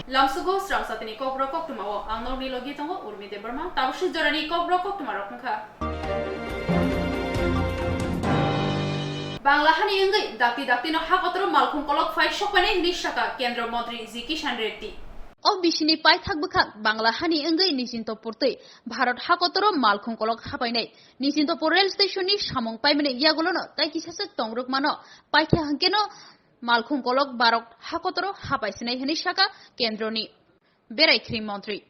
Lamsugo strang satini kobro koktumawo ang norni logi tongo urmi de Burma tabushi jorani kobro koktumarok nka. Bangla hani engai dakti no hakotro malkhung kolok fai shokpane nishaka Kendra Mantri J. Kishan Reddy. O bishini pai thakbukha Bangla hani engai Nisintopurte Bharat hakotro malkhung kolok hapainai Nisintopur rail station ni samong paimene yagulono tai kisase tongruk mano paikha hankeno malkhung kolok barok hakotro hapaisinai hani shaka Kendroni Beraikri Mantri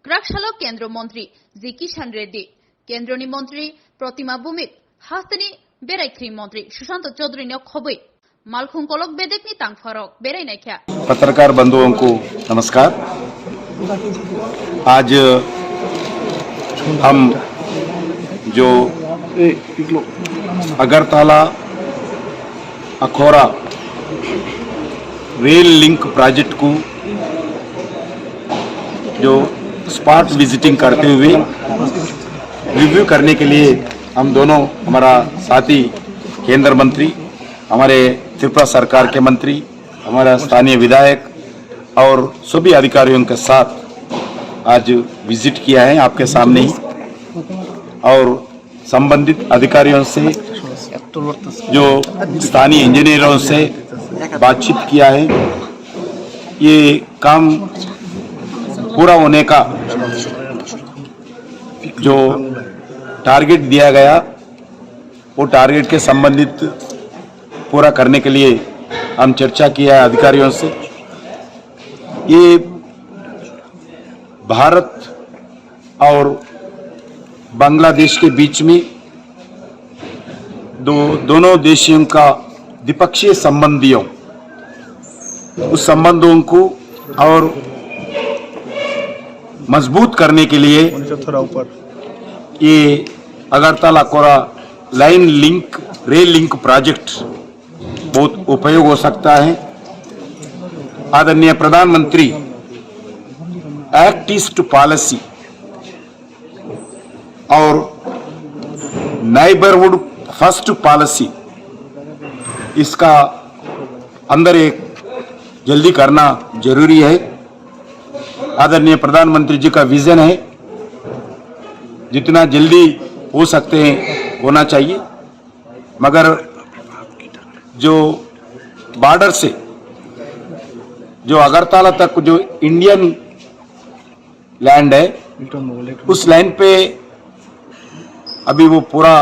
Krakshalo Kendra Mantri J. Kishan Reddy Kendroni Mantri Protima Bumit Hastani Beraikri Mantri Shushanto Chaudhary ने खबई मालखुं कोलक बेदेखनी तांग फरक बेराई नहीं क्या पत्रकार बंधुओं को नमस्कार। आज हम जो Agartala Akhaura rail link project को जो स्पॉट विजिटिंग करते हुए रिव्यू करने के लिए हम दोनों हमारा साथी केंद्र मंत्री, हमारे त्रिपुरा सरकार के मंत्री, हमारा स्थानीय विधायक और सभी अधिकारियों के साथ आज विजिट किया है आपके सामने ही, और संबंधित अधिकारियों से जो स्थानीय इंजीनियरों से बातचीत किया है। ये काम पूरा होने का जो टारगेट दिया गया वो टारगेट के संबंधित पूरा करने के लिए हम चर्चा किया है अधिकारियों से। ये भारत और बांग्लादेश के बीच में दोनों देशों का द्विपक्षीय संबंधियों उस संबंधों को और मजबूत करने के लिए ये अगरतला कोरा line link rail link project बहुत उपयोग हो सकता है। आदरणीय प्रधानमंत्री एक्ट ईस्ट पॉलिसी और नाइबरहुड फर्स्ट पॉलिसी इसका अंदर एक जल्दी करना जरूरी है। आदरणीय प्रधानमंत्री जी का विजन है जितना जल्दी हो सकते हैं होना चाहिए, मगर जो बॉर्डर से जो अगरतला तक जो इंडियन लैंड है उस लाइन पे अभी वो पूरा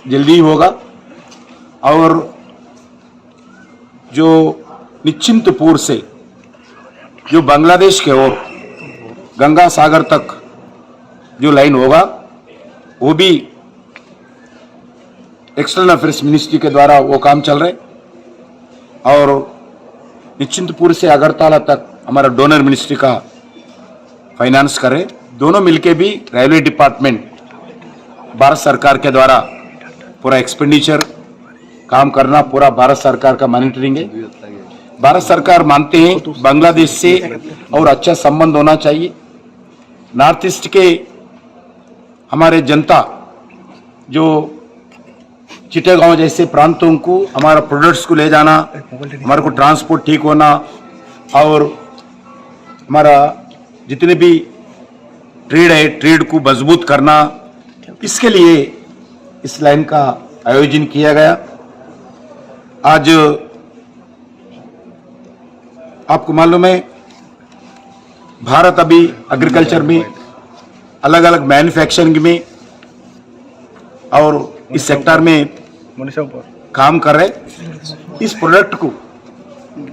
जल्दी होगा, और जो निश्चिंतपुर से जो बांग्लादेश के ओर गंगा सागर तक जो लाइन होगा वो भी एक्सटर्नल अफेयर्स मिनिस्ट्री के द्वारा वो काम चल रहे, और निश्चिंतपुर से अगरतला तक हमारा डोनर मिनिस्ट्री का फाइनेंस करे। दोनों मिलके भी रेलवे डिपार्टमेंट भारत सरकार के द्वारा पूरा एक्सपेंडिचर काम करना पूरा भारत सरकार का मॉनिटरिंग है। भारत सरकार मानते हैं बांग्लादेश से और अच्छा संबंध होना चाहिए। नॉर्थ ईस्ट के हमारे जनता जो चिटागांव जैसे प्रांतों को हमारा प्रोडक्ट्स को ले जाना, हमारे को ट्रांसपोर्ट ठीक होना, और हमारा जितने भी ट्रेड है ट्रेड को मजबूत करना, इसके लिए इस लाइन का आयोजन किया गया। आज आपको मालूम है भारत अभी एग्रीकल्चर में अलग अलग मैन्युफैक्चरिंग में और इस सेक्टर में काम कर रहे। इस प्रोडक्ट को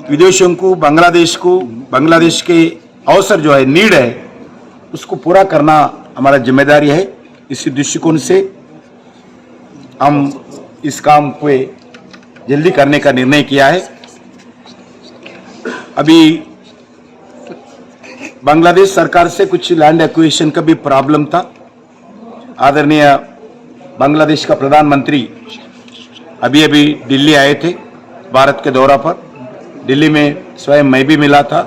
विदेशों को बांग्लादेश के अवसर जो है नीड है उसको पूरा करना हमारा जिम्मेदारी है। इसी दृष्टिकोण से हम इस काम को जल्दी करने का निर्णय किया है। अभी बांग्लादेश सरकार से कुछ लैंड एक्विजिशन का भी प्रॉब्लम था। आदरणीय बांग्लादेश का प्रधानमंत्री अभी दिल्ली आए थे भारत के दौरा पर। दिल्ली में स्वयं मैं भी मिला था।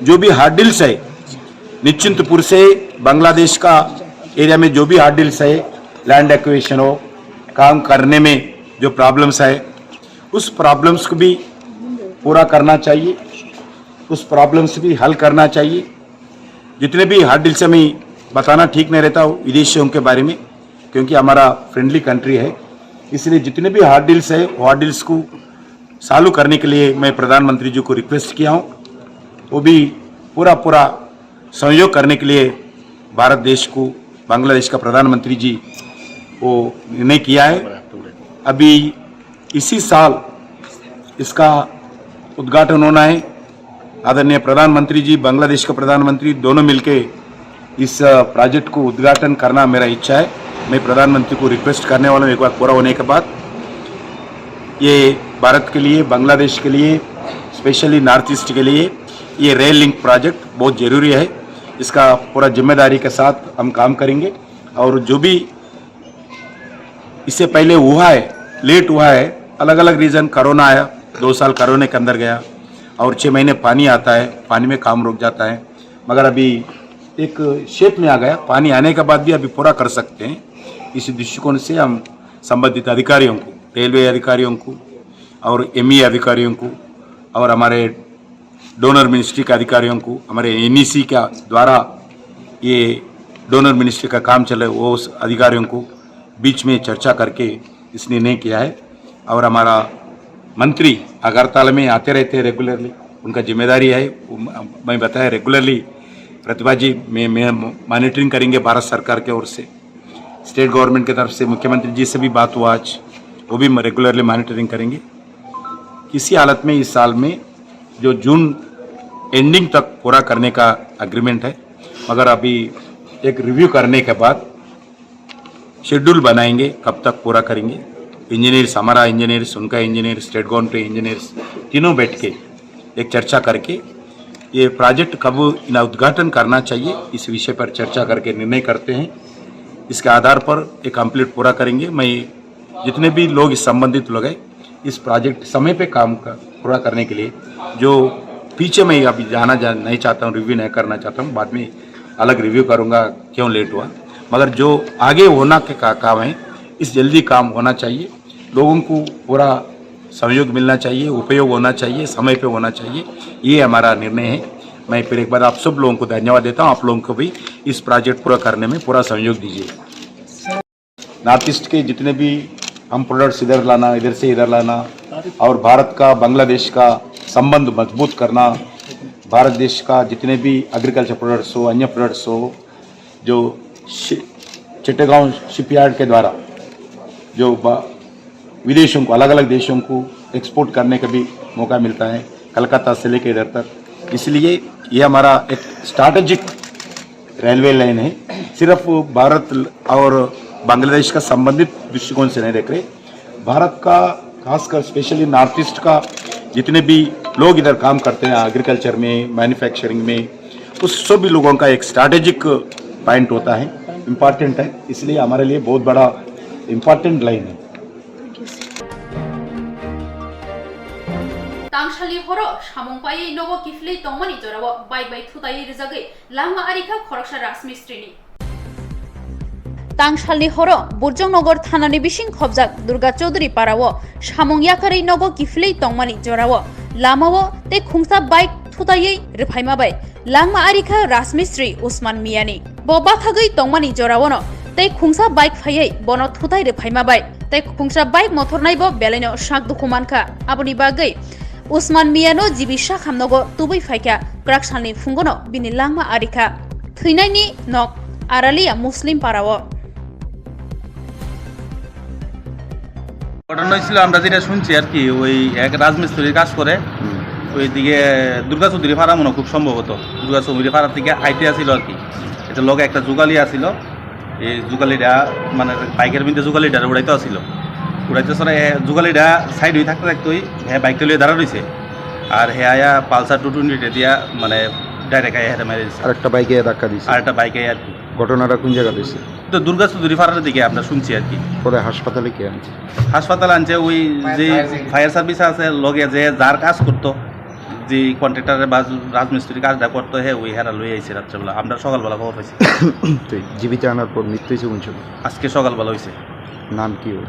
जो भी हार्डिल्स है निश्चिंतपुर से बांग्लादेश का एरिया में जो भी हार्डिल्स है लैंड एक्विजिशन हो काम करने में जो प्रॉब्लम्स है उस प्रॉब्लम्स को भी पूरा करना चाहिए। उस प्रॉब्लम्स भी हल करना चाहिए। जितने भी हार्ड डील्स में बताना ठीक नहीं रहता विदेशियों के बारे में, क्योंकि हमारा फ्रेंडली कंट्री है, इसलिए जितने भी हार्ड डील्स है वो हार्ड डील्स को चालू करने के लिए मैं प्रधानमंत्री जी को रिक्वेस्ट किया हूँ। वो भी पूरा सहयोग करने के लिए भारत देश को बांग्लादेश का प्रधानमंत्री जी वो निर्णय किया है। अभी इसी साल इसका उद्घाटन होना है। आदरणीय प्रधानमंत्री जी, बांग्लादेश का प्रधानमंत्री दोनों मिलके इस प्रोजेक्ट को उद्घाटन करना मेरा इच्छा है। मैं प्रधानमंत्री को रिक्वेस्ट करने वाला हूँ, एक बार पूरा होने के बाद ये भारत के लिए, बांग्लादेश के लिए, स्पेशली नॉर्थ ईस्ट के लिए ये रेल लिंक प्रोजेक्ट बहुत ज़रूरी है। इसका पूरा जिम्मेदारी के साथ हम काम करेंगे। और जो भी इससे पहले हुआ है, लेट हुआ है, अलग अलग रीज़न, कोरोना आया, 2 साल कोरोना के अंदर गया, और 6 महीने पानी आता है, पानी में काम रुक जाता है, मगर अभी एक शेप में आ गया। पानी आने के बाद भी अभी पूरा कर सकते हैं। इस दृष्टिकोण से हम संबंधित अधिकारियों को, रेलवे अधिकारियों को और एमई अधिकारियों को और हमारे डोनर मिनिस्ट्री के अधिकारियों को, हमारे एनईसी का द्वारा ये डोनर मिनिस्ट्री का काम चल रहा है, वो उस अधिकारियों को बीच में चर्चा करके इस निर्णय किया है। और हमारा मंत्री अगरतला में आते रहते हैं रेगुलरली, उनका जिम्मेदारी है। मैं बताया रेगुलरली प्रतिभा जी में मॉनिटरिंग करेंगे भारत सरकार के ओर से, स्टेट गवर्नमेंट की तरफ से मुख्यमंत्री जी से भी बात हुआ आज, वो भी रेगुलरली मॉनिटरिंग करेंगे। किसी हालत में इस साल में जो जून एंडिंग तक पूरा करने का एग्रीमेंट है, मगर अभी एक रिव्यू करने के बाद शेड्यूल बनाएंगे कब तक पूरा करेंगे। इंजीनियर्स, हमारा इंजीनियर्स, उनका इंजीनियर, स्टेट गवर्नमेंट इंजीनियर्स तीनों बैठ के एक चर्चा करके ये प्रोजेक्ट कब उद्घाटन करना चाहिए इस विषय पर चर्चा करके निर्णय करते हैं। इसके आधार पर एक कंप्लीट पूरा करेंगे। मैं जितने भी लोग इस संबंधित लोग हैं इस प्रोजेक्ट समय पे काम पूरा करने के लिए, जो पीछे मैं अभी नहीं चाहता हूँ, रिव्यू नहीं करना चाहता हूँ, बाद में अलग रिव्यू करूँगा क्यों लेट हुआ, मगर जो आगे होना के काम है इस जल्दी काम होना चाहिए। लोगों को पूरा सहयोग मिलना चाहिए, उपयोग होना चाहिए, समय पे होना चाहिए, ये हमारा निर्णय है। मैं फिर एक बार आप सब लोगों को धन्यवाद देता हूँ। आप लोगों को भी इस प्रोजेक्ट पूरा करने में पूरा सहयोग दीजिए। नॉर्थ ईस्ट के जितने भी हम प्रोडक्ट्स इधर लाना, इधर से इधर लाना, और भारत का बांग्लादेश का संबंध मजबूत करना, भारत देश का जितने भी एग्रीकल्चर प्रोडक्ट्स हो, अन्य प्रोडक्ट्स हो, जो चिट्टागांव शिपयार्ड के द्वारा जो विदेशों को, अलग अलग देशों को एक्सपोर्ट करने का भी मौका मिलता है, कलकत्ता से लेकर इधर तक। इसलिए ये हमारा एक स्ट्रैटेजिक रेलवे लाइन है। सिर्फ भारत और बांग्लादेश का संबंधित दृष्टिकोण से नहीं देख रहे, भारत का खासकर स्पेशली नॉर्थ ईस्ट का जितने भी लोग इधर काम करते हैं एग्रीकल्चर में, मैन्युफैक्चरिंग में, उस सभी लोगों का एक स्ट्रैटेजिक पॉइंट होता है, इम्पॉर्टेंट है। इसलिए हमारे लिए बहुत बड़ा इम्पॉर्टेंट लाइन है। तांगशाली हरो सामंगपायै नगो किफलै तंगमनि जराव बाइक थुतायै रिजागै लामा आरिखा खरकसा राजमिस्त्रिनि तांगशाली हरो बुरजंगनगर थानानि बिसिं खबजाक दुर्गा चौधुरी पाराव सामंग याकारै नगो किफलै तंगमनि जराव लामाव ते खुंसा बाइक थुतायै रिफाइमाबाय लामा आरिखा राजमिस्त्री उस्मान मियानि बाथागै तंगमनि जरावनो ते खुंसा बाइक फायै बनो थुताय रिफाइमाबाय ते खुंसा बाइक मथरनायबो बेलायनो साक दुखुमानखा आबनि बागै उस्मान मियानो जिबिसा खामनगो तुबै फायका क्राकसालनि फुंगनो बिनि लामा आरिखा थैनायनि नक आरालिया मुस्लिम पाराव ঘটনা ছিল আমরা যেটা শুনছি আর কি, ওই এক রাজমিস্ত্রির কাজ করে ওইদিকে দুর্গা চৌধুরী ফাড়া মনে খুব সম্ভবত দুর্গা চৌধুরী ফাড়ার থেকে আইতে আসিল আর কি। এটা লগে একটা যুগালি আসিল, এই যুগালিটা মানে বাইকের মধ্যে যুগালিটা উড়াইতে আসিল, উড়াইতে সরে যুগালিটা সাইড হয়ে থাকতে থাকতেই হ্যাঁ বাইকটা লিয়ে দাঁড়া রয়েছে, আর হ্যাঁ আয়া পালসার 220 দিয়া মানে ডাইরেক্ট আয়া হেঁটে মেরে দিচ্ছে, আরেকটা বাইকে ধাক্কা দিচ্ছে, আরেকটা বাইকে আর কি। ঘটনাটা কোন জায়গা দিচ্ছে? তো দুর্গা চৌধুরী ফাড়ার দিকে আমরা শুনছি আর কি। পরে হাসপাতালে কে আনছে? হাসপাতালে আনছে ওই যে ফায়ার সার্ভিস আছে লগে, যে যার কাজ করতো, যে কন্ট্রাক্টরের বা রাজমিস্ত্রির কাজটা করতো, হ্যাঁ ওই হেরা লই আইছে রাত্রেবেলা। আমরা সকালবেলা খবর পাইছি। তো জীবিত আনার পর মৃত্যু হয়েছে কোন সময়? আজকে সকালবেলা হয়েছে। নাম কি ওর?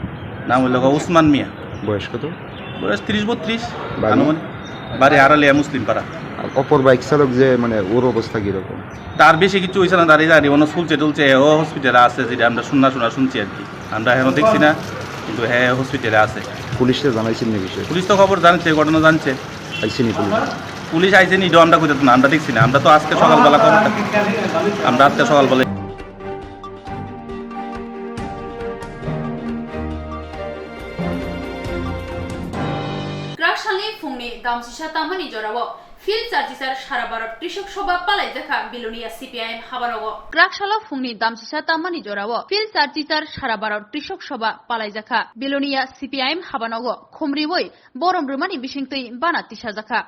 নাম হইল উসমান মিয়া। বয়স কত? বয়স 30-32। বাড়ি? বাড়ি আড়ালিয়া মুসলিম পাড়া। আর অপর বাইক চালক যে মানে ওর অবস্থা কিরকম? তার বেশি কিছু হয়েছে না, দাঁড়িয়ে দাঁড়িয়ে অন্য চুলছে টুলছে, ও হসপিটালে আছে, যেটা আমরা শুনছি আর কি। আমরা এখন দেখছি না, কিন্তু হ্যাঁ হসপিটালে আছে। পুলিশে জানাইছেন না বিষয়ে? পুলিশ তো খবর জানছে, ঘটনা জানছে। আইসিনি পুলিশ? পুলিশ আইসেনি, এটা আমরা কোথাও না, আমরা দেখছি না। আমরা তো আজকে সকালবেলা খবরটা, আমরা আজকে সকালবেলা গ্রাকসালনি ফুংনি দামসিসা তামানি জরাও ফিল্ড সার্জিসার সারা ভারত কৃষক সভা পালাই দেখা বিলোনিয়া সিপিআইএম হাবারও গ্রাকসালা ফুংনি দামসিসা তামানি জরাও ফিল্ড সার্জিসার সারা ভারত কৃষক সভা পালাই দেখা বিলোনিয়া সিপিআইএম হাবানগ খুমরিবই বরম রুমানি বিশিংতই বানাতিসা জাখা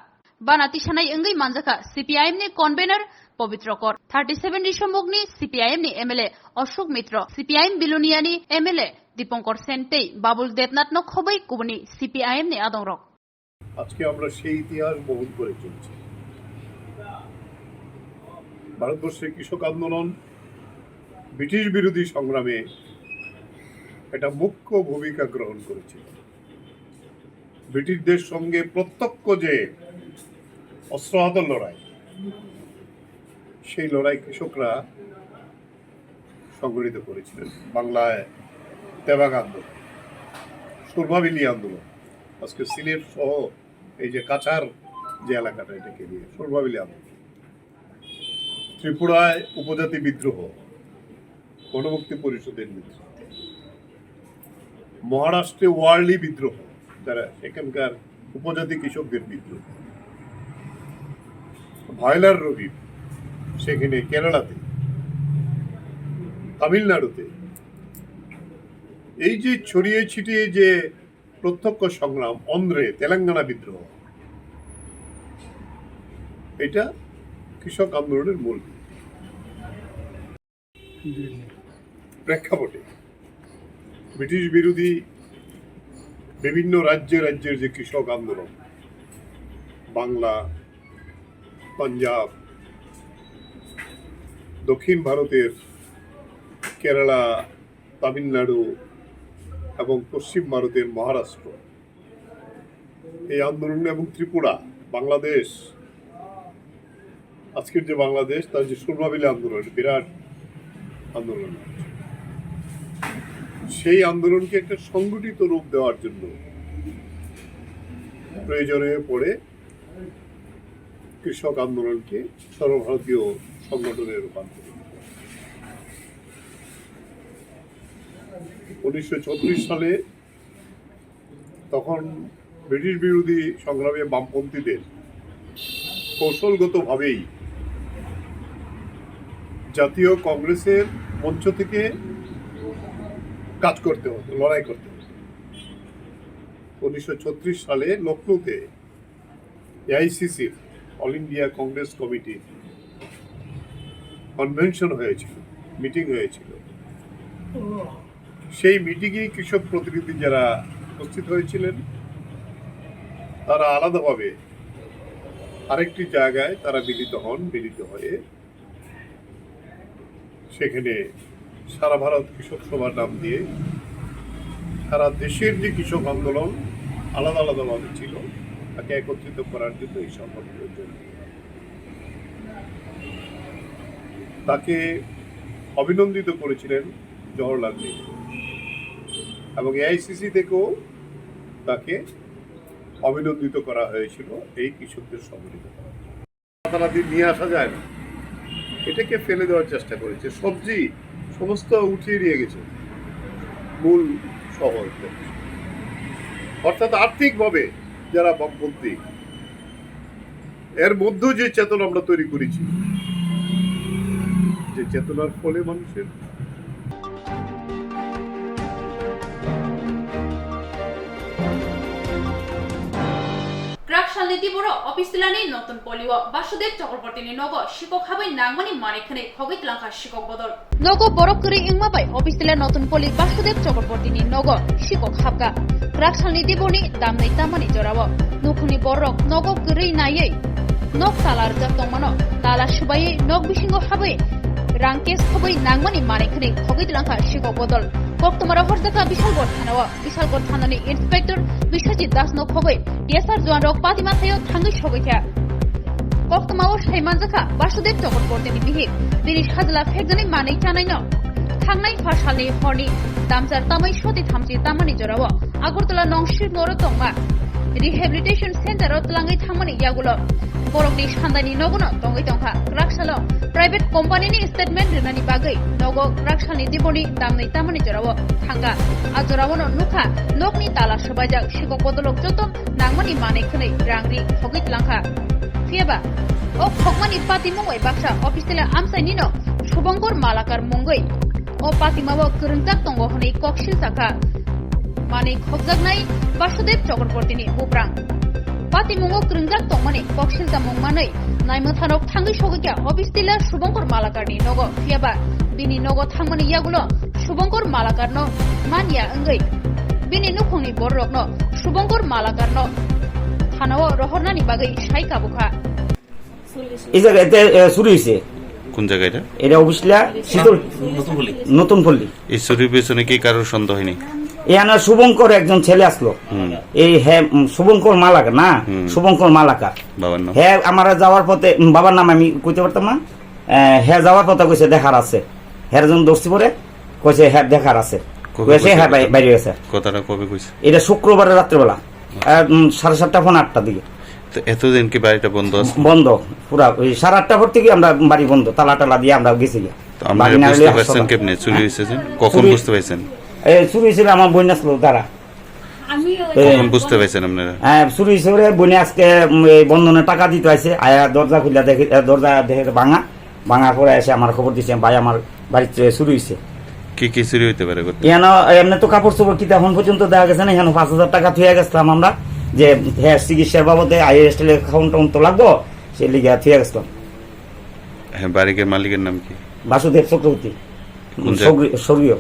বানাতিসানাই ওঙ্গै मानजाखा সিপিআইএম नि कन्भेनर पवित्र कर 37 रिशमुगनि सीपीआईएम नि एमएलए अशोक मित्र सीपीआईएम बिलोनियानि एमएलए दीपंकर सेनते बाबुल देवनाथ न खबै कुबनि सीपीआईएम नि आदंरक আজকে আমরা সেই ইতিহাস বহন করে চলছি। ভারতবর্ষের কৃষক আন্দোলন ব্রিটিশ বিরোধী সংগ্রামে একটা মুখ্য ভূমিকা গ্রহণ করেছিল। ব্রিটিশদের সঙ্গে প্রত্যক্ষ যে অস্ত্রহাত লড়াই, সেই লড়াই কৃষকরা সংগঠিত করেছিলেন। বাংলায় তেবাগ আন্দোলন, সুরমাবিলি আন্দোলন, আজকে সিলেট সহ এই যে কাছার যে এলাকাটা, এটাকে নিয়ে সুরমাবিলি আন্দোলন, ত্রিপুরায় উপজাতি বিদ্রোহ, গণমুক্তি পরিষদের বিদ্রোহ, মহারাষ্ট্রে ওয়ার্লি বিদ্রোহ, যারা সেখানকার উপজাতি কৃষকদের বিদ্রোহ, ভায়লার রবি সেখানে কেরালাতে, তামিলনাড়ুতে, এই যে ছড়িয়ে ছিটিয়ে যে প্রত্যক্ষ সংগ্রাম, অন্ধ্রে তেলেঙ্গানা বিদ্রোহ, এটা কৃষক আন্দোলনের মূল প্রেক্ষাপটে। ব্রিটিশ বিরোধী বিভিন্ন রাজ্যের যে কৃষক আন্দোলন, বাংলা, পাঞ্জাব, দক্ষিণ ভারতের কেরালা, তামিলনাড়ু এবং পশ্চিম ভারতের মহারাষ্ট্র, এই আন্দোলন, এবং ত্রিপুরা, বাংলাদেশ, আজকের যে বাংলাদেশ, তার যে সুরমাবিলি আন্দোলন, বিরাট আন্দোলন, সেই আন্দোলনকে একটা সংগঠিত রূপ দেওয়ার জন্য প্রয়োজন হয়ে পড়ে কৃষক আন্দোলনকে সর্বভারতীয় সংগঠনে রূপান্তরিত। 1936 সালে তখন ব্রিটিশ বিরোধী সংগ্রামে বামপন্থীদের কৌশলগতভাবেই জাতীয় কংগ্রেসের মঞ্চ থেকে কাজ করতে হতো, লড়াই করতে হতো। 1936 সালে লখনৌতে এআইসিসির, All India Congress Committee convention হয়েছিল, মিটিং হয়েছিল। সেই মিটিংয়ে কৃষক প্রতিনিধি যারা উপস্থিত হয়েছিলেন, তারা আলাদাভাবে আরেকটি জায়গায় তারা মিলিত হয়ে সেখানে সারা ভারত কৃষক সভার নাম দিয়ে সারা দেশের যে কৃষক আন্দোলন আলাদা আলাদাভাবে ছিল, তাকে একত্রিত করার জন্য এই সংগঠনের জন্য তাকে অভিনন্দিত করেছিলেন জওহরলাল নেহরু, এবং এআইসিসি থেকেও তাকে অভিনন্দিত করা হয়েছিল এই কৃষকদের সংগঠিত করা। নিয়ে আসা যায় না, এটাকে ফেলে দেওয়ার চেষ্টা করেছে। সবজি সমস্ত উঠিয়ে নিয়ে গেছে মূল শহর, অর্থাৎ আর্থিকভাবে যারা বামপন্থী, এর মধ্যে যে চেতনা আমরা তৈরি করেছি, যে চেতনার ফলে মানুষের গ্রাকসালনি দিবর অফিসিলানি নতুন পলিও বাসুদেব চক্রবর্তীনি নগ শিকক হাবাই নাংমানি মানিখানে খগৈ ত্লাংখা শিকক বদল নগ বরফ করি ইংমাবাই অফিসিলা নতুন পলি বাসুদেব চক্রবর্তীনি নগ শিকক হাবকা গ্রাকসালনি দিবনি দামनै তামানি জরাও নুখুনি বরক নগ গरै নাयै নগ তালার জাতংমানো তালা সুবাयै নগ বিসিঙ্গ হাবাই রাংকেস খबै নাংমানি মানিখানে খগৈ ত্লাংখা শিকক বদল কক্তমারা হরজাকা বিশালগড় থানানি ইন্সপেক্টর বিশ্বজিৎ দাস ন খबै ডিএসআর জওয়ান rock পাতিমাথায় থাঙ্গै সগৈথা Koktamawo Shaimanjaka Basudev Chakrabortini Bihib Bini Shadla Fekjani Manik Chanaino Tangnai Fashalni Horni Damsar Tamai Shoti Thamchi Tamani Jorawo Agurtala Nongshir Noro Tongma Rehabilitation Center Tlangai Thamani Yagulo Borokni Shandani Nogono Tongai Tongka Raksalo Private Company ni Statement Rinani Bagai Nogo Rakshani Diboni Damnai Tamani Jorawo Tanga Ajorawono Nuka Nokni Tala Shabajak Shikok Bodolok Jotom Nangmani Manik Kane Rangri Hogit Langka Fieba O Hokmani Patimongwai Baksa Official Amsai Nino Shubangkor Malakar Mongoi O Patimawo Kuruntak Tongo Honi Kokshil Saka Manik Hokjagnai Basudev Chakrabortini Buprang Patimungo Kuruntak Tongmani Kokshil Tamongmanai Naimothanok Tangi Shogika Official Shubangkor Malakarni Nogo Fieba Bini Nogo Tangmani Yagulo Shubangkor Malakarno Manya Engai Bini Nukongni Borokno Shubangkor Malakarno Hanawo Rohornani Bagai Shai Kabuka এই জায়গাতে শুরু হয়েছে কোন জায়গা এটা? এটা অবশ্যই শীতল নতুন পল্লী। এই চুরির পেছনে কি কারোর সন্দেহ হয়নি? এখানে শুভঙ্কর একজন ছেলে আসলো, এই হ্যাঁ শুভঙ্কর মালাকার না, শুভঙ্কর মালাকার বাবার নাম? হ্যাঁ আমার যাওয়ার পথে বাবার নাম আমি কইতে পারতাম না, হ্যাঁ যাওয়ার পথে কইছে দেখার আছে, হ্যাঁ যখন দোস্তি পরে কইছে হ্যাঁ দেখার আছে, কইছে হ্যাঁ বাইরে গেছে। কথাটা কবে কইছে? এটা শুক্রবারের রাত্রেবেলা 7:30 পৌনে 8টার দিকে। এতদিন কি বাড়িটা বন্ধ আছে? বন্ধ পুরা, ওই 8:30 পর থেকে আমরা বাড়ি বন্ধ, তালা টালা দিয়ে আমরা গেছি। আপনারা বুঝতে পারছেন কেমনে চুরি হয়েছে? কখন বুঝতে পারছেন? চুরি হয়েছিল আমার বোন আসলো তারা। কখন বুঝতে পারছেন আপনারা? হ্যাঁ চুরি হয়েছে বোনে আজকে বন্ধনে টাকা দিতে আছে, আয়া দরজা খুলে দেখে, দরজা দেখে ভাঙা করে এসে আমার খবর দিচ্ছে ভাই আমার বাড়িতে চুরি হয়েছে। কি কি চুরি হইতে পারে? এমনি তো কাপড় চোপড় কিতা এখন পর্যন্ত দেখা গেছে না, এখানে 5,000 টাকা থুয়ে গেছিলাম আমরা, যে হ্যাঁ চিকিৎসার বাবদে আইএসএল খাউন টাউন তো লাগবো, সে লিগে থুয়ে গেছিলাম। হ্যাঁ বাড়ির মালিকের নাম কি? বাসুদেব চক্রবর্তী স্বর্গীয়।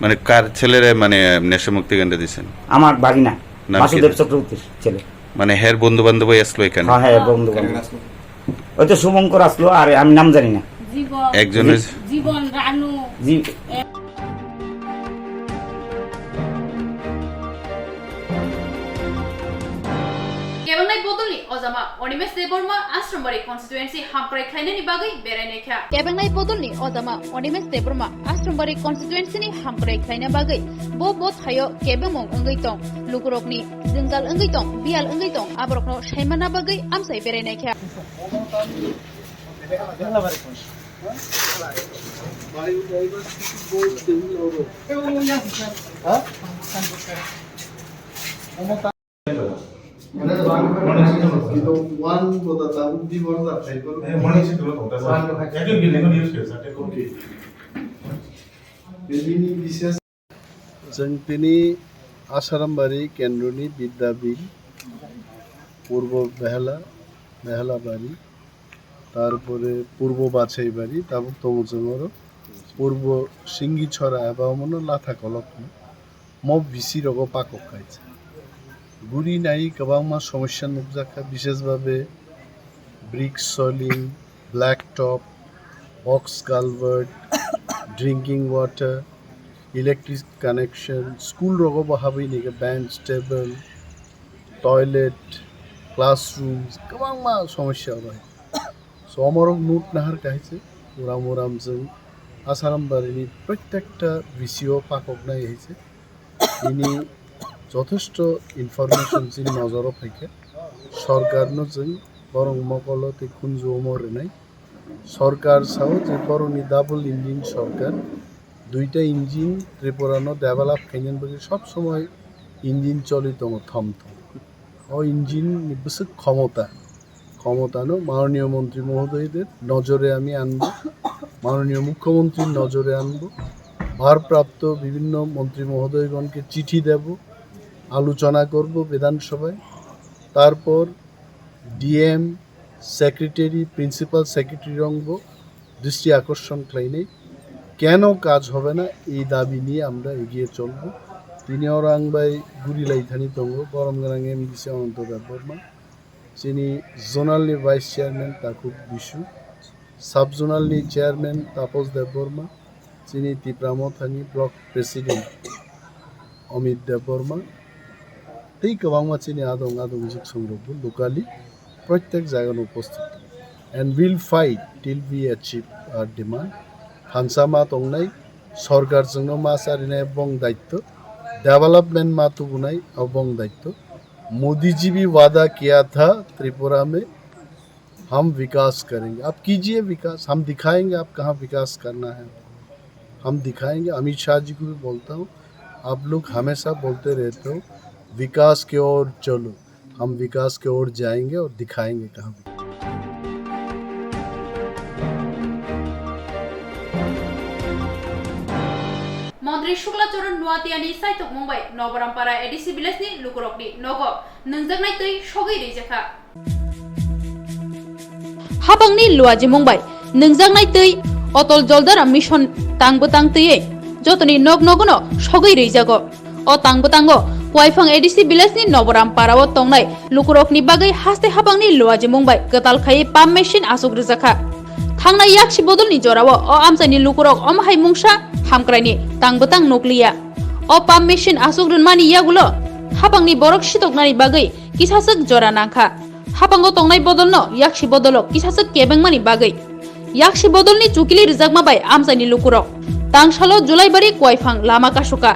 মানে কার ছেলেরা মানে নেশা মুক্তি কেন্দ্রে দিচ্ছেন? আমার বাগিনা নাম কি? বাসুদেব চক্রবর্তীর ছেলে। মানে হের বন্ধু বান্ধব আসলো এখানে? হ্যাঁ বন্ধু বান্ধব, ওই তো শুভঙ্কর আসলো, আর আমি নাম জানি না। একজনের জীবন রানু জি Kebangnai Bodolni Ozama Onimes Deborma Astrambari Constituency Hamprai Khainani Bagai Berenekha Kebangnai Bodolni Ozama Onimes Deborma Astrambari Constituency ni Hamprai Khaina Bagai Bo Thayo Kebamong Engaitong Lukurokni Zinjal Engaitong Bial Engaitong Abrokno Shaimana Bagai Amsai Berenekha जोंनि आसारामबारि केन्द्रनि बिद्याबिल पूर्व बेहलाबाड़ी तारपरे पूर्व बाछाईबाड़ी तारपर तमजोंगर पूर्व सिंगिछरा एवं लाथा कलक मब बिसि रग पाकक खाइছে गुरी नाई गोबां समस्या नुजाखा विशेषभावे brick soling black top box culvert drinking water electric connection school रग बाहाबै निके बेंच टेबल टॉयलेट क्लासरूम गोबां समस्या रहे सो अमरक नोट नाहार काहिছে उराम उरामजों आसारामबारिनि प्रत्येकटा विषय पाककनाय हइছে इनि যথেষ্ট ইনফরমেশন যে নজরও থাকে সরকারনো जों বরং মকলতে খুনজো মরে নাই সরকার সাও যে বরনি ডাবল ইঞ্জিন সরকার দুইটা ইঞ্জিন ত্রিপুরানো ডেভেলপ খাইনেন বলে সব সময় ইঞ্জিন চলিত থমথম ও ইঞ্জিন নিবসে ক্ষমতানো মাননীয় মন্ত্রী মহোদয়দের নজরে আমি আনব মাননীয় মুখ্যমন্ত্রীর নজরে আনব ভারপ্রাপ্ত বিভিন্ন মন্ত্রী মহোদয়গণকে চিঠি দেব আলোচনা করব বিধানসভায় তারপর ডিএম সেক্রেটারি প্রিন্সিপাল সেক্রেটারি রঙ্গ দৃষ্টি আকর্ষণ ক্লাইনে কেন কাজ হবে না এই দাবি নিয়ে আমরা এগিয়ে চলব তিনি ওরাংবাই গুরিলাইথানি দঙ্গ গরমগাং এমডিসি অনন্ত দেববর্মা যিনি জোনালনি ভাইস চেয়ারম্যান তাকুব বিশু সাব জোনালনি চেয়ারম্যান তাপস দেববর্মা যিনি তিপ্রামথানি ব্লক প্রেসিডেন্ট অমিত দেববর্মা এই গোबां मानसिनि आदं जुग संग्रह लोकाली प्रत्येक जायगायाव उपस्थित and we'll fight till we achieve our demand. Hansama tongnai sarkar jongno ma sarinai bong daitto development मा तो बुनाई अबंग दायित्व मोदी जी भी वादा किया था त्रिपुरा में हम विकास करेंगे। आप कीजिए विकास, हम दिखाएंगे आप कहाँ विकास करना है, हम दिखाएंगे। अमित शाह जी को भी बोलता हूँ, आप लोग हमेशा बोलते रहते हो विकास की ओर चलो, हम विकास की ओर जाएंगे और दिखाएंगे कहाँ। मन्त्री शुक्लाचरण नुवातियानि साइथक मुंबाइ नबरामपारा एडिसि भिलेजनि लुकुरकनि नगो नोंजांनाय तै सगै रैजाखा हाबांनि लुवाजि मुंबाइ नोंजांनाय तै अटल जलदार मिशन तांबतां तैयै जतनि नग नगनो सगै रैजागो अ तांबतांगो वाइफां एडिसि भिलेजनि नबरामपाराव तंनाय लुकुरकनि बागै हास्ते हाबांनि लुवाजि मुंबाइ गतालखायै पाम्प मेसिन आसुग रैजाखा थांनाय याक्षि बदलनि जराव अ आमसानि लुकुरक अमहाय मुंसा हामक्रायनि तांबतां नकलिया अ पाम्प मेसिन आसुग रनमानि यागुलो हाबांनि बरक सितकनानि बागै किसासक जरा नांखा हाबांगो तंनाय बदलनो याक्षि बदलक किसासक केबेंमानि बागै याक्षि बदलनि चुकिलि रिजागमाबाय आमसानि लुकुरक तांसालो जुलाइबारि क्वाइफां लामा कासुका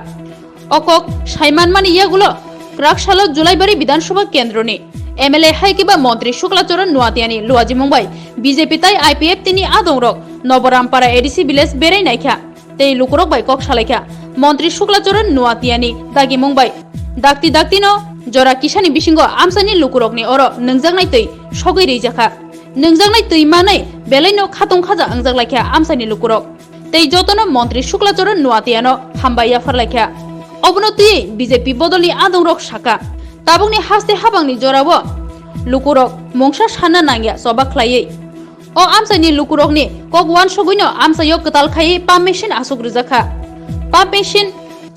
अकक साइमानमानि यागुलो क्राकसालो जुलाइबारि विधानसभा केन्द्रनि एमएलए हाइकिबा मंत्री शुक्लाचरण नुवातियानि लुवाजि मुंबाइ बीजेपी ताई आईपीएफ तिनि आदंरक नबरामपारा एडिसि भिलेज बेरायनायखा तै लुकुरक बाय कक सालायखा मंत्री शुक्लाचरण नुवातियानि दागि मुंबाइ दाक्ति दाक्तिनो जरा किसानि बिसिंगो आमसानि लुकुरकनि अर नोंजांनाय तै सगै रैजाखा नोंजांनाय तै मानै बेलायनो खातं खाजा अंजागलायखा आमसानि लुकुरक तै जतनो मंत्री शुक्लाचरण नुवातियानो हामबाया फरलायखा अबनति बीजेपी बदलनि आदंरक साका ताबुंनि हास्ते हाबांनि जरावो लुकुरक मंसा सानना नांगिया सबाख्लायै अ आमसानि लुकुरकनि कगवान सगैनो आमसायो गतालखायै पाम्प मेसिन आसुग रैजाखा पाम्प मेसिन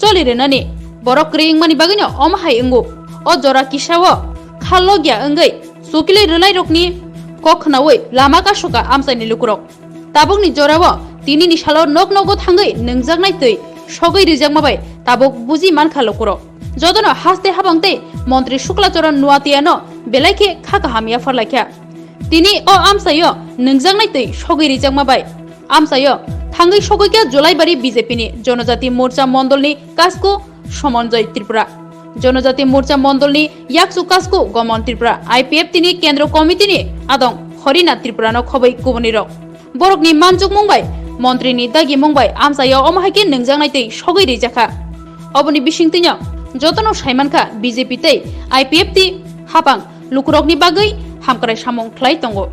चलिरेनानि बरक क्रिंगमानि बागैनो अमहाय अंगु अ जरा किसावो खाल्लो गिया अंगै सुकिले रलाय रकनि कखनावै लामा कासुका आमसानि लुकुरक ताबुंनि जरावो तिनि निसालो नग नगो थांगै नोंजागनाय तै सगै रैजागमाबाय ताबुक बुजि मानखा लुकुरक जदनो हास्ते हाबांते मंत्री शुक्लाचरण नुवातियानो बेलायखे खाका हामिया फरलायखा तिनि अ आमसायो नोंजांनाय तै सगै रैजागमाबाय आमसायो थांगै सगैखा जुलाइबारि बीजेपीनि जनजाति मोर्चा मण्डलनि कासको समन्वय त्रिपुरा जनजाति मोर्चा मण्डलनि याक्सु कासको गमन त्रिपुरा आईपीएफ तिनि केन्द्र कमिटिनि आदं हरिनाथ त्रिपुरानो खबै कुबनिरक बरकनि मानजुक मुंबाइ मंत्रीनि दागि मुंबाइ आमसायो अमहायके नोंजांनाय तै सगै रैजाखा अबनि बिसिंतिनो जतनो साइमानखा बीजेपी तै आईपीएफ ति हाबां लुकुरकनि बागै हामक्राय सामं ख्लाय तंगो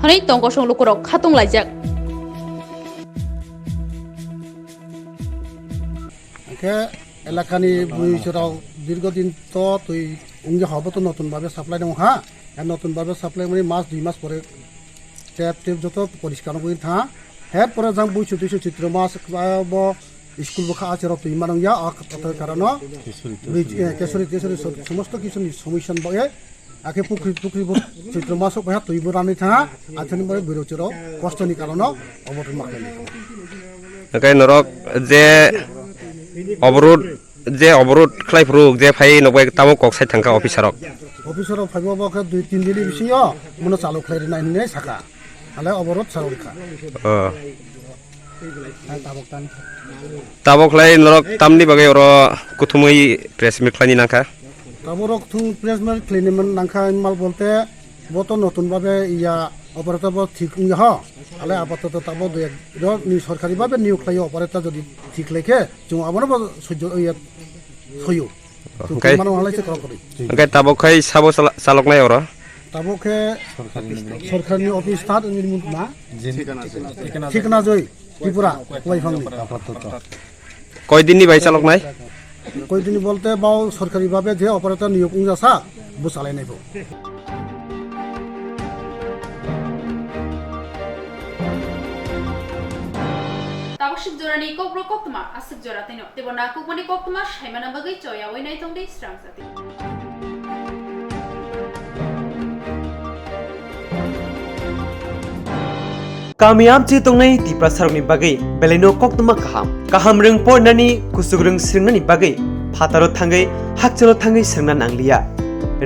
हनै तंगसं लुकुरक खातं लायजाक के एलाकानि बुइसराव दीर्घदिन तो तुई उंगे हबो तो नतुन भाबे साप्लाई दं हा नतुन भाबे साप्लाई माने मास 2 मास परे टेप जतो परिष्कार गई था हेर परे जां बुइसु तुइसु चित्र मास बो स्कूल बखा आचरक तुई मानং या कारण केसरी केसरी समस्त किछु समस्या बगे आखे पुखरी चित्र मास बहा तुई बरानि था आथनि बरे बिरोचरो कष्टनि कारण अबटन माखले नाथाय नरक जे अवरोध खालायफ्रुक जे फाय नबाय तामो कक्साय थांखा अफिसारक फाइबाबो 2-3 दिननि बिसियो मनो चालु खालायनाय नै साखा आले अवरोध सालुखा ताबकलाय नरक तामनि बागै अर कुथुमै प्रेस मिट खानि नाखा ताबरक थुं प्रेस मिट क्लिनिमन नाखा माल बोलते बतो नतुन भाबे या ऑपरेटर बो ठीक ह आले आपातत ताबो दो नि सरकारी भाबे नियोग खायो ऑपरेटर जदि ठीक लेखे जों आबनो सह्य सयो मानो हालायसे करि ओंखाय ताबखाय साबो चालकनाय अर ताबखे सरकारनि अफिस स्टाफ नि मा ठिकाना जय त्रिपुरा वाइफांनि कय दिननि बाय चालकनाय कय दिन बोलते बाव सरकारी भाबे जे ऑपरेटर नियोग उंजासा बु चालायनायबो ताबसिक जरानि कब्र कक्तमा आसिक जरातैनो तेबो नाकुकमनि कक्तमा साइमाना बागै चयावै नाय तंदे स्रांसाति कामयाब जे तंगनै तिप्रा सारनि बागै बेलेनो कक्तमा काहाम रों पड़नानि कुसुगरों सिरनानि बागै फातारो थांगै हाकचलो थांगै सिरना नांलिया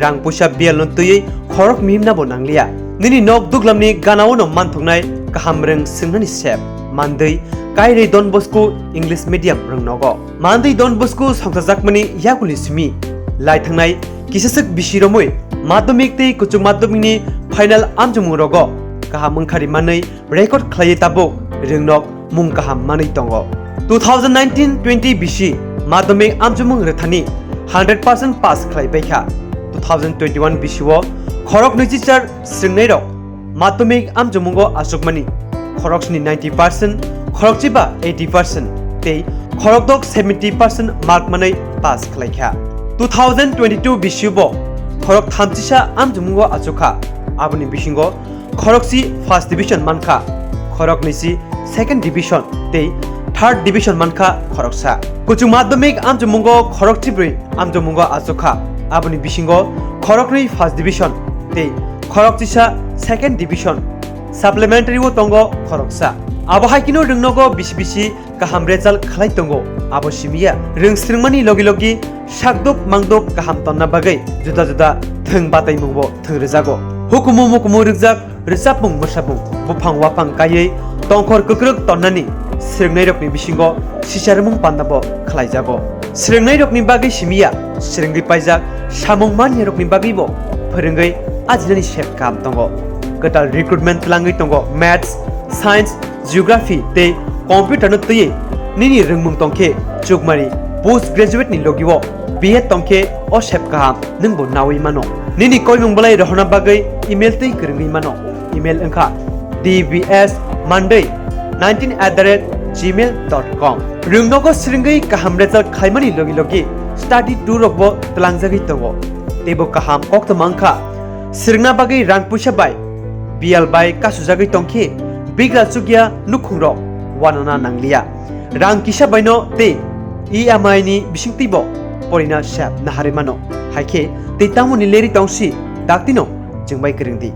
रां पैसा बियालनो तयै खरक मिमनाबो नांलिया nini nok duglamni ganao no manthungnai kaham reng singnani sep mandei kairei Don Bosco English medium reng nogo mandei Don Bosco songsajakmani yakuli simi lai thangnai kisasek bisiromoi madhyamik tei kuchuk madhyamikni final amjumung rogo kaham mungkhari manei record khlai tabo rengnok mung kaham manei tongo 2019-20 bisi madhyamik amjumung rethani 100% pass khlai baikha 2021 bisiwo khorok nichichar singnai rok madhyamik amjumungo asukmani khoroksni 90% khorokchiba 80% tei khorokdok 70% mark manai pass khlaikha 2022 bisibo khorok thamchisa amjumungo asukha aboni bisingo khoroksi first division mankha khorok nisi second division tei third division mankha khoroksa kuchung madhyamik amjumungo khorokchibri amjumungo asukha aboni bisingo khorokni first division tei khorokchisa second division supplementary wo tongo khoroksa abo haikino rungnogo bisi kaham result khlai tongo abo simia rungsrungmani logi sakdok mangdok kaham tonna bagai juda thung batai mungbo thungrejago hukumu mukumu rujak resapung mosapung bufang wapang kayei tongkhor kukruk tonnani srungnai rokni bisingo sisarmung pannabo khlaijago srungnai rokni bagai simia srungri paijak samung mani rokni bagai bo phorungai ajinani sep kam tongo gotal recruitment langai tongo maths science geography tei computer no tei nini rungmung tongkhe chukmari post graduate ni logiwo BA tongkhe o sep kam nungbo nawi mano nini koimung balai rohna bagai email tei krungi mano email engkha dbsmonday19@gmail.com rungnogo srungai kaham result khaimani logi study tour rokbo tlangjagi tongo tebo kaham oktomangkha srungna bagai rang puisa bai bial bai kasujagi tongkhe bigra chugya nukhungrok wanana nanglia rang kisa baino te EMI ni bisingtibo porina sap nahare mano haike te tamoni leri tongsi daktino jengbai krengdi